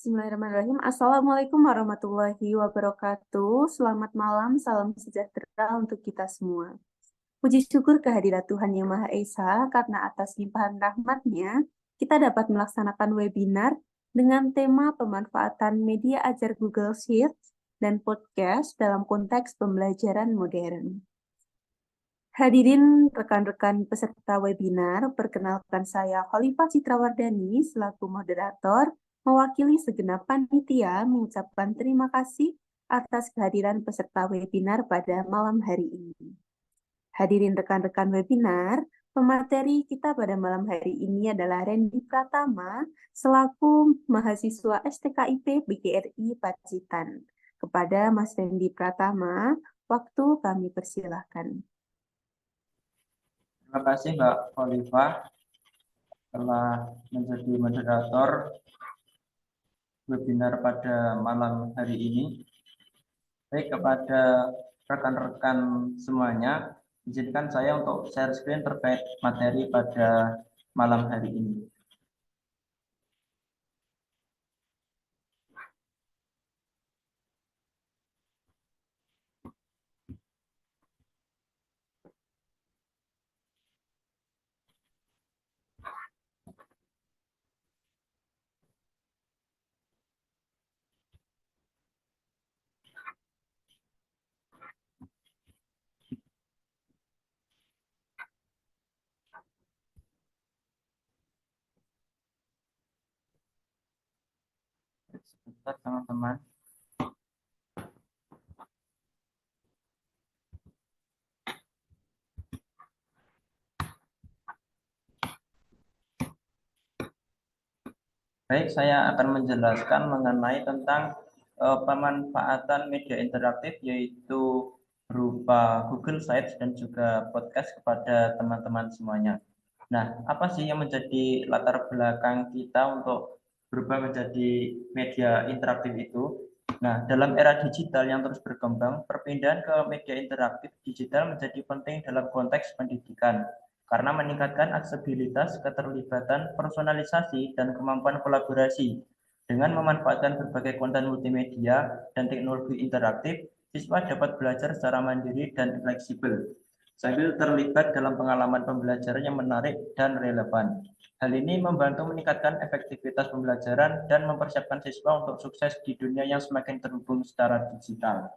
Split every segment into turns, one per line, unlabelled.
Bismillahirrahmanirrahim. Assalamualaikum warahmatullahi wabarakatuh. Selamat malam, salam sejahtera untuk kita semua. Puji syukur kehadirat Tuhan Yang Maha Esa, karena atas limpahan rahmat-Nya, kita dapat melaksanakan webinar dengan tema pemanfaatan media ajar Google Sheets dan podcast dalam konteks pembelajaran modern. Hadirin rekan-rekan peserta webinar, perkenalkan saya Khalifah Citrawardani selaku moderator, mewakili segenap panitia mengucapkan terima kasih atas kehadiran peserta webinar pada malam hari ini. Hadirin rekan-rekan webinar, pemateri kita pada malam hari ini adalah Randy Pratama selaku mahasiswa STKIP BGRI Pacitan. Kepada Mas Randy Pratama, waktu kami persilahkan.
Terima kasih Mbak Khalifah telah menjadi moderator webinar pada malam hari ini. Baik, kepada rekan-rekan semuanya, izinkan saya untuk share screen terkait materi pada malam hari ini. Sebentar teman-teman. Baik, saya akan menjelaskan mengenai tentang pemanfaatan media interaktif, yaitu berupa Google Sites dan juga podcast kepada teman-teman semuanya. Nah, apa sih yang menjadi latar belakang kita untuk berubah menjadi media interaktif itu? Nah, dalam era digital yang terus berkembang, perpindahan ke media interaktif digital menjadi penting dalam konteks pendidikan karena meningkatkan aksesibilitas, keterlibatan, personalisasi, dan kemampuan kolaborasi. Dengan memanfaatkan berbagai konten multimedia dan teknologi interaktif, siswa dapat belajar secara mandiri dan fleksibel, sambil terlibat dalam pengalaman pembelajaran yang menarik dan relevan. Hal ini membantu meningkatkan efektivitas pembelajaran dan mempersiapkan siswa untuk sukses di dunia yang semakin terhubung secara digital.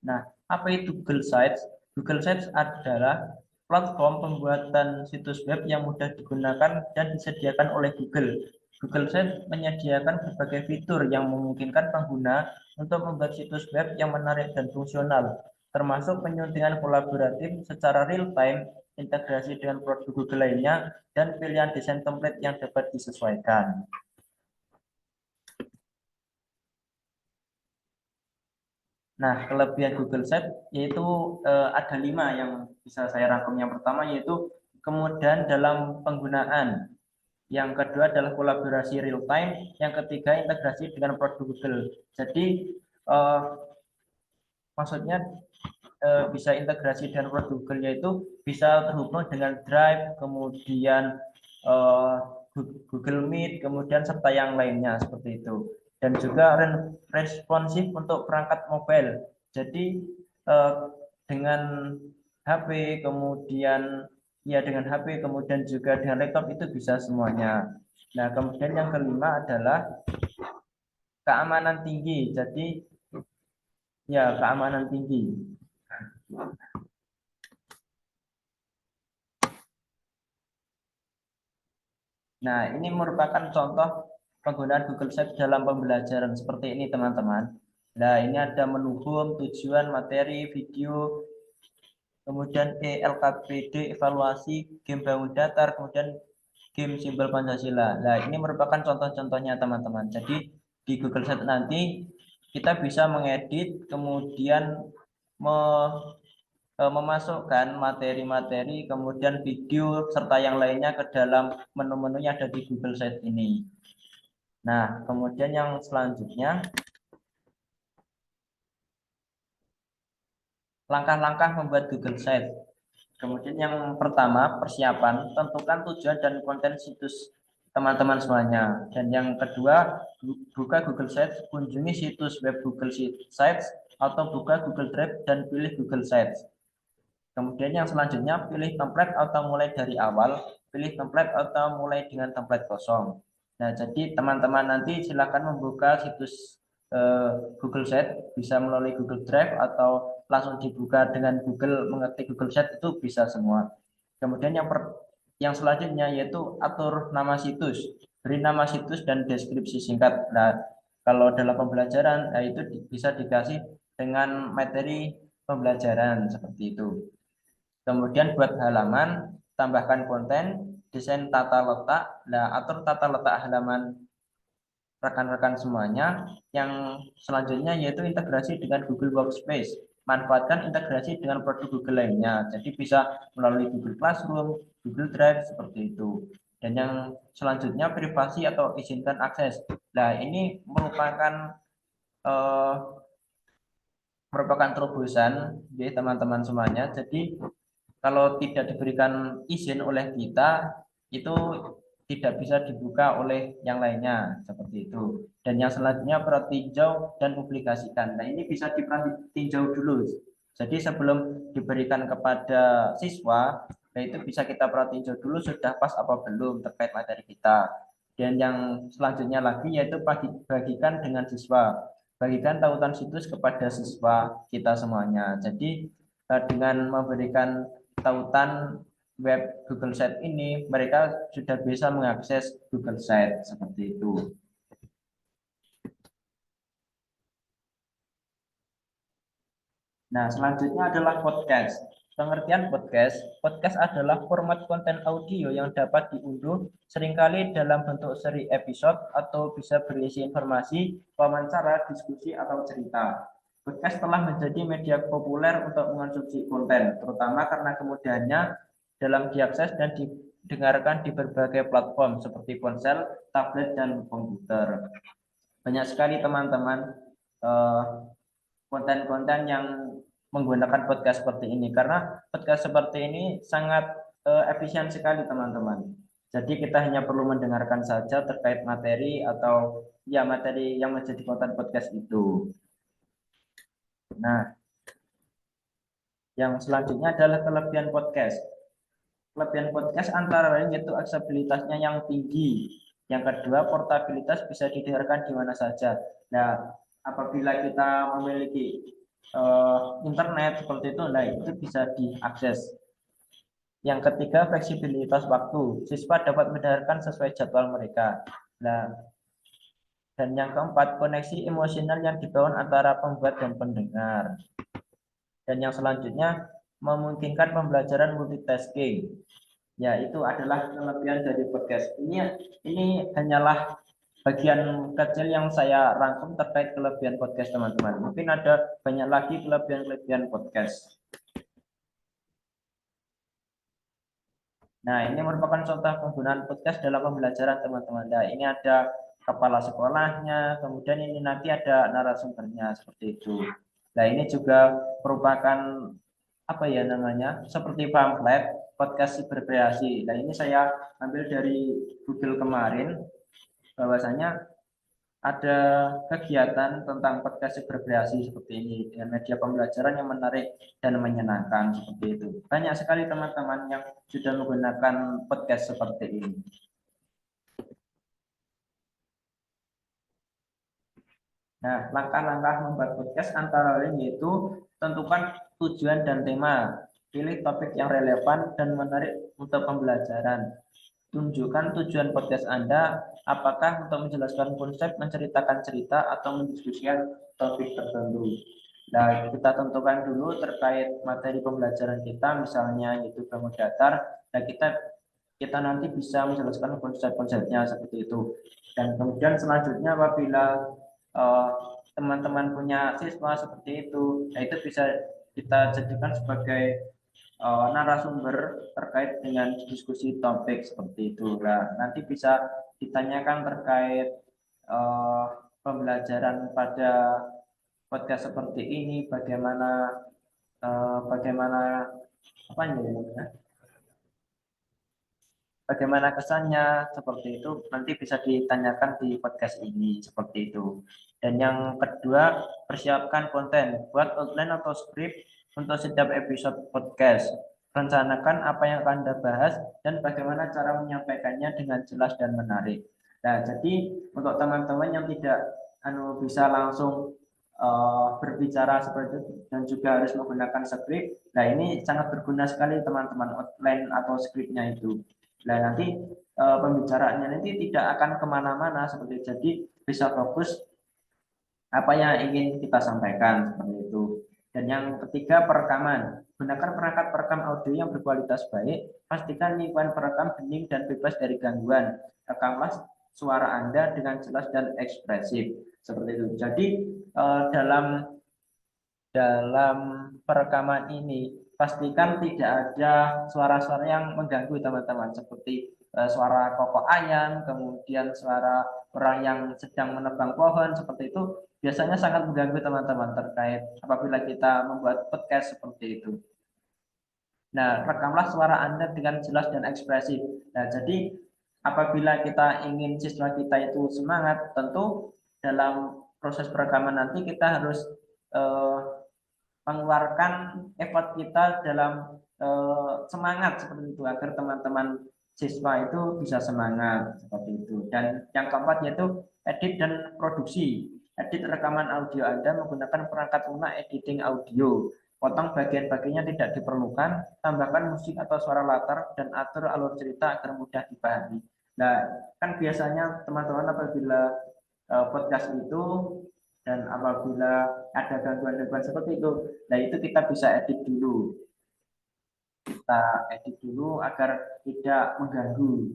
Nah, apa itu Google Sites? Google Sites adalah platform pembuatan situs web yang mudah digunakan dan disediakan oleh Google. Google Sites menyediakan berbagai fitur yang memungkinkan pengguna untuk membuat situs web yang menarik dan fungsional, termasuk penyuntingan kolaboratif secara real-time, integrasi dengan produk Google lainnya, dan pilihan desain template yang dapat disesuaikan. Nah, kelebihan Google Sites yaitu ada 5 yang bisa saya rangkum. Yang pertama yaitu kemudahan dalam penggunaan. Yang kedua adalah kolaborasi real time. Yang ketiga integrasi dengan produk Google. Jadi maksudnya bisa integrasi dengan produk Google, yaitu bisa terhubung dengan Drive, kemudian Google Meet, kemudian serta yang lainnya seperti itu. Dan juga responsif untuk perangkat mobile. Jadi dengan HP, kemudian dengan HP, kemudian juga dengan laptop itu bisa semuanya. Nah, kemudian yang kelima adalah keamanan tinggi. Jadi keamanan tinggi. Nah, ini merupakan contoh penggunaan Google Sites dalam pembelajaran seperti ini, teman-teman. Nah, ini ada menu home, tujuan, materi, video, kemudian ELKPD, evaluasi, game bangun datar, kemudian game simbol Pancasila. Nah, ini merupakan contoh-contohnya, teman-teman. Jadi, di Google Sites nanti kita bisa mengedit, kemudian memasukkan materi-materi, kemudian video, serta yang lainnya ke dalam menu-menu yang ada di Google Sites ini. Nah, kemudian yang selanjutnya, langkah-langkah membuat Google Sites. Kemudian yang pertama, persiapan, tentukan tujuan dan konten situs teman-teman semuanya. Dan yang kedua, buka Google Sites, kunjungi situs web Google Sites atau buka Google Drive dan pilih Google Sites. Kemudian yang selanjutnya, pilih template atau mulai dari awal, pilih template atau mulai dengan template kosong. Nah, jadi teman-teman nanti silakan membuka situs Google Sites, bisa melalui Google Drive atau langsung dibuka dengan Google, mengetik Google Sites itu bisa semua. Kemudian yang selanjutnya yaitu atur nama situs, beri nama situs dan deskripsi singkat. Nah, kalau dalam pembelajaran, nah itu bisa dikasih dengan materi pembelajaran seperti itu. Kemudian buat halaman, tambahkan konten, desain tata letak. Nah, atur tata letak halaman rekan-rekan semuanya. Yang selanjutnya yaitu integrasi dengan Google Workspace. Manfaatkan integrasi dengan produk Google lainnya. Jadi bisa melalui Google Classroom, Google Drive seperti itu. Dan yang selanjutnya privasi atau izinkan akses. Nah, ini eh, merupakan terobosan ya teman-teman semuanya. Jadi kalau tidak diberikan izin oleh kita itu tidak bisa dibuka oleh yang lainnya seperti itu. Dan yang selanjutnya pratinjau dan publikasikan. Nah, ini bisa ditinjau dulu. Jadi sebelum diberikan kepada siswa, nah itu bisa kita pratinjau dulu sudah pas apa belum terkait materi kita. Dan yang selanjutnya lagi yaitu bagikan dengan siswa. Bagikan tautan situs kepada siswa kita semuanya. Jadi dengan memberikan tautan web Google Sites ini, mereka sudah bisa mengakses Google Sites seperti itu. Nah, selanjutnya adalah podcast. Pengertian podcast. Podcast adalah format konten audio yang dapat diunduh seringkali dalam bentuk seri episode atau bisa berisi informasi, wawancara, diskusi, atau cerita. Podcast telah menjadi media populer untuk mengonsumsi konten, terutama karena kemudahannya dalam diakses dan didengarkan di berbagai platform seperti ponsel, tablet, dan komputer. Banyak sekali teman-teman eh, konten-konten yang menggunakan podcast seperti ini karena podcast seperti ini sangat efisien sekali teman-teman. Jadi kita hanya perlu mendengarkan saja terkait materi atau ya materi yang menjadi konten podcast itu. Nah, yang selanjutnya adalah kelebihan podcast. Kelebihan podcast antara lain yaitu aksesibilitasnya yang tinggi. Yang kedua, portabilitas bisa didengarkan di mana saja. Nah, apabila kita memiliki internet seperti itu, nah itu bisa diakses. Yang ketiga, fleksibilitas waktu. Siswa dapat mendengarkan sesuai jadwal mereka. Nah, dan yang keempat, koneksi emosional yang dibangun antara pembuat dan pendengar. Dan yang selanjutnya, memungkinkan pembelajaran multitasking. Ya, itu adalah kelebihan dari podcast. Ini hanyalah bagian kecil yang saya rangkum terkait kelebihan podcast teman-teman. Mungkin ada banyak lagi kelebihan-kelebihan podcast. Nah, ini merupakan contoh penggunaan podcast dalam pembelajaran teman-teman. Nah, ini ada kepala sekolahnya, kemudian ini nanti ada narasumbernya seperti itu. Nah, ini juga merupakan apa ya namanya? Seperti pamflet podcast berkreasi. Nah, ini saya ambil dari Google kemarin bahwasanya ada kegiatan tentang podcast berkreasi seperti ini dengan media pembelajaran yang menarik dan menyenangkan seperti itu. Banyak sekali teman-teman yang sudah menggunakan podcast seperti ini. Nah, langkah-langkah membuat podcast antara lain yaitu tentukan tujuan dan tema, pilih topik yang relevan dan menarik untuk pembelajaran. Tunjukkan tujuan podcast Anda, apakah untuk menjelaskan konsep, menceritakan cerita, atau mendiskusikan topik tertentu. Nah, kita tentukan dulu terkait materi pembelajaran kita, misalnya yaitu bangun datar. Nah, kita nanti bisa menjelaskan konsep-konsepnya seperti itu. Dan kemudian selanjutnya apabila eh, teman-teman punya siswa seperti itu, nah itu bisa kita jadikan sebagai narasumber terkait dengan diskusi topik seperti itu. Nah, nanti bisa ditanyakan terkait uh, pembelajaran pada podcast seperti ini, bagaimana bagaimana apa ya, bagaimana kesannya seperti itu nanti bisa ditanyakan di podcast ini seperti itu. Dan yang kedua, persiapkan konten, buat outline atau skrip untuk setiap episode podcast. Rencanakan apa yang akan Anda bahas dan bagaimana cara menyampaikannya dengan jelas dan menarik. Nah, jadi untuk teman-teman yang tidak bisa langsung berbicara seperti itu dan juga harus menggunakan skrip, nah ini sangat berguna sekali teman-teman, outline atau skripnya itu. Nah, nanti pembicaraannya nanti tidak akan kemana-mana seperti itu. Jadi bisa fokus apa yang ingin kita sampaikan seperti itu. Dan yang ketiga, perekaman. Gunakan perangkat perekam audio yang berkualitas baik. Pastikan lingkungan perekam bening dan bebas dari gangguan. Rekamlah suara Anda dengan jelas dan ekspresif seperti itu. Jadi dalam perekaman ini pastikan tidak ada suara-suara yang mengganggu teman-teman, seperti suara kokok ayam, kemudian suara orang yang sedang menebang pohon seperti itu biasanya sangat mengganggu teman-teman terkait apabila kita membuat podcast seperti itu. Nah, rekamlah suara Anda dengan jelas dan ekspresif. Nah, jadi apabila kita ingin siswa kita itu semangat, tentu dalam proses perekaman nanti kita harus eh, mengeluarkan effort kita dalam semangat seperti itu agar teman-teman siswa itu bisa semangat seperti itu. Dan yang keempat yaitu edit dan produksi. Edit rekaman audio Anda menggunakan perangkat lunak editing audio. Potong bagian-bagiannya tidak diperlukan, tambahkan musik atau suara latar dan atur alur cerita agar mudah dipahami. Nah, kan biasanya teman-teman apabila podcast itu dan apabila ada gangguan-gangguan seperti itu, nah itu kita bisa edit dulu. Kita edit dulu agar tidak mengganggu.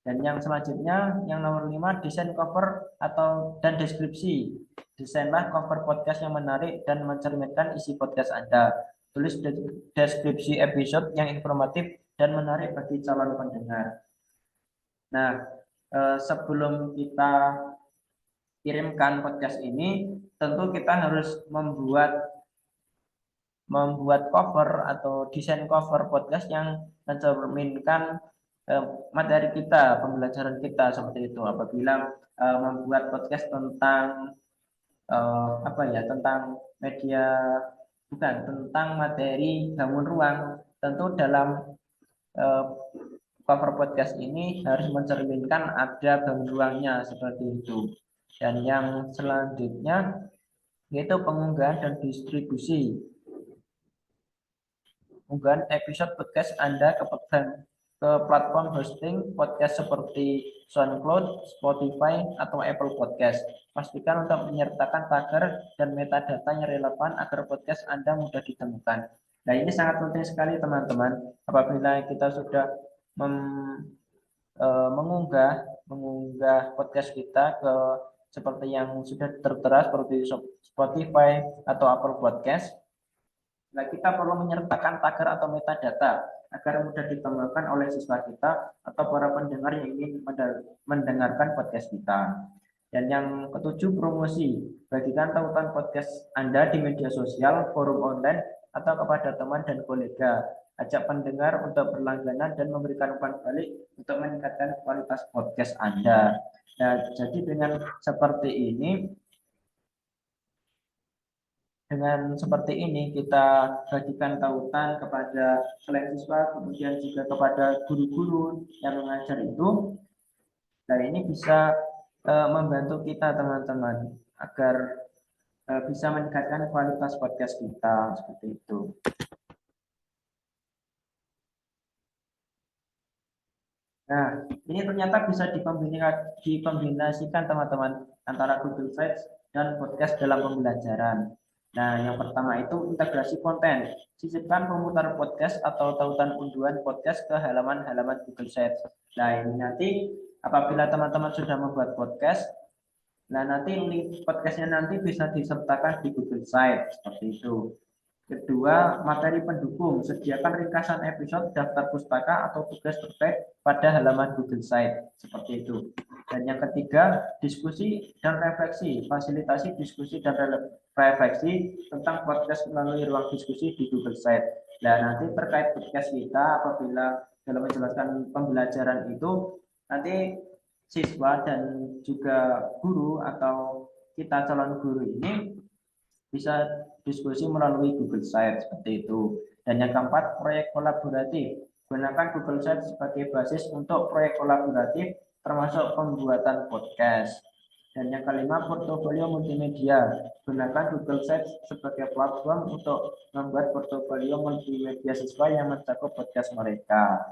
Dan yang selanjutnya, yang nomor 5, desain cover atau dan deskripsi. Desainlah cover podcast yang menarik dan mencerminkan isi podcast Anda. Tulis deskripsi episode yang informatif dan menarik bagi calon pendengar. Nah, sebelum kita kirimkan podcast ini, tentu kita harus membuat cover atau desain cover podcast yang mencerminkan materi kita, pembelajaran kita seperti itu. Apabila membuat podcast tentang apa ya, tentang media, bukan tentang materi bangun ruang, tentu dalam cover podcast ini harus mencerminkan ada bangun ruangnya seperti itu. Dan yang selanjutnya yaitu pengunggahan dan distribusi. Unggahan episode podcast Anda ke platform hosting podcast seperti SoundCloud, Spotify, atau Apple Podcast. Pastikan untuk menyertakan tagger dan metadata yang relevan agar podcast Anda mudah ditemukan. Nah, ini sangat penting sekali teman-teman. Apabila kita sudah mengunggah podcast kita ke seperti yang sudah tertera seperti Spotify atau Apple Podcast. Nah, kita perlu menyertakan tagger atau metadata agar mudah ditemukan oleh siswa kita atau para pendengar yang ingin mendengarkan podcast kita. Dan yang ketujuh, promosi. Bagikan tautan podcast Anda di media sosial, forum online, atau kepada teman dan kolega. Ajak pendengar untuk berlangganan dan memberikan umpan balik untuk meningkatkan kualitas podcast Anda. Nah, jadi dengan seperti ini, kita bagikan tautan kepada selain siswa, kemudian juga kepada guru-guru yang mengajar itu. Nah, ini bisa membantu kita teman-teman agar bisa meningkatkan kualitas podcast kita seperti itu. Nah, ini ternyata bisa dikombinasikan teman-teman antara Google Sites dan podcast dalam pembelajaran. Nah, yang pertama itu integrasi konten. Sisipkan pemutar podcast atau tautan unduhan podcast ke halaman-halaman Google Sites. Nah, ini nanti apabila teman-teman sudah membuat podcast, nah nanti link podcastnya nanti bisa disertakan di Google Sites seperti itu. Kedua, materi pendukung. Sediakan ringkasan episode, daftar pustaka, atau tugas terkait pada halaman Google Site. Seperti itu. Dan yang ketiga, diskusi dan refleksi. Fasilitasi diskusi dan refleksi tentang podcast melalui ruang diskusi di Google Site. Nah, nanti terkait podcast kita, apabila dalam menjelaskan pembelajaran itu, nanti siswa dan juga guru atau kita calon guru ini bisa diskusi melalui Google Sites seperti itu. Dan yang keempat, proyek kolaboratif. Gunakan Google Sites sebagai basis untuk proyek kolaboratif termasuk pembuatan podcast. Dan yang kelima, portofolio multimedia. Gunakan Google Sites sebagai platform untuk membuat portofolio multimedia siswa yang mencakup podcast mereka.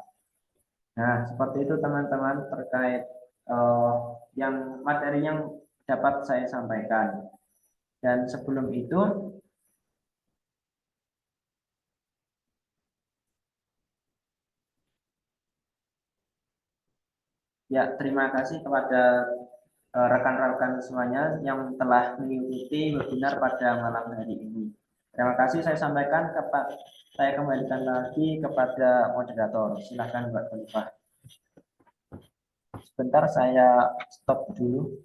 Nah, seperti itu teman-teman terkait yang materi yang dapat saya sampaikan. Dan sebelum itu, ya, terima kasih kepada rekan-rekan semuanya yang telah mengikuti webinar pada malam hari ini. Terima kasih saya kembalikan lagi kepada moderator. Silakan Mbak Khalifah. Sebentar saya stop dulu.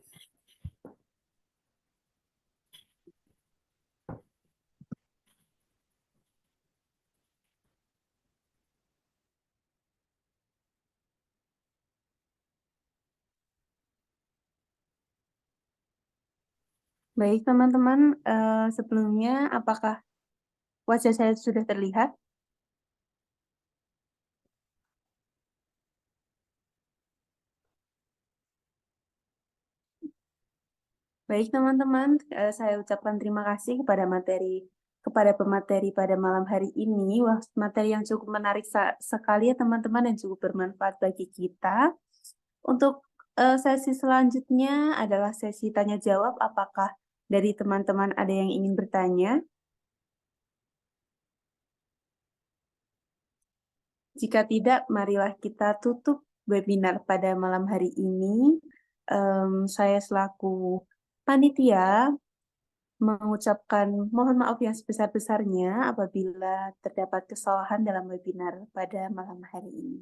Baik, teman-teman, sebelumnya apakah wajah saya sudah terlihat? Baik, teman-teman, saya ucapkan terima kasih kepada pemateri pada malam hari ini. Wah, materi yang cukup menarik sekali ya, teman-teman, dan cukup bermanfaat bagi kita. Untuk sesi selanjutnya adalah sesi tanya jawab. Apakah dari teman-teman ada yang ingin bertanya? Jika tidak, marilah kita tutup webinar pada malam hari ini. Saya selaku panitia mengucapkan mohon maaf yang sebesar-besarnya apabila terdapat kesalahan dalam webinar pada malam hari ini.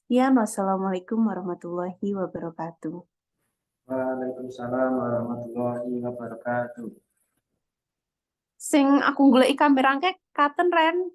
Ya, wassalamualaikum warahmatullahi wabarakatuh.
Waalaikumsalam warahmatullahi wabarakatuh.
Sing aku goleki kamera katen Ren.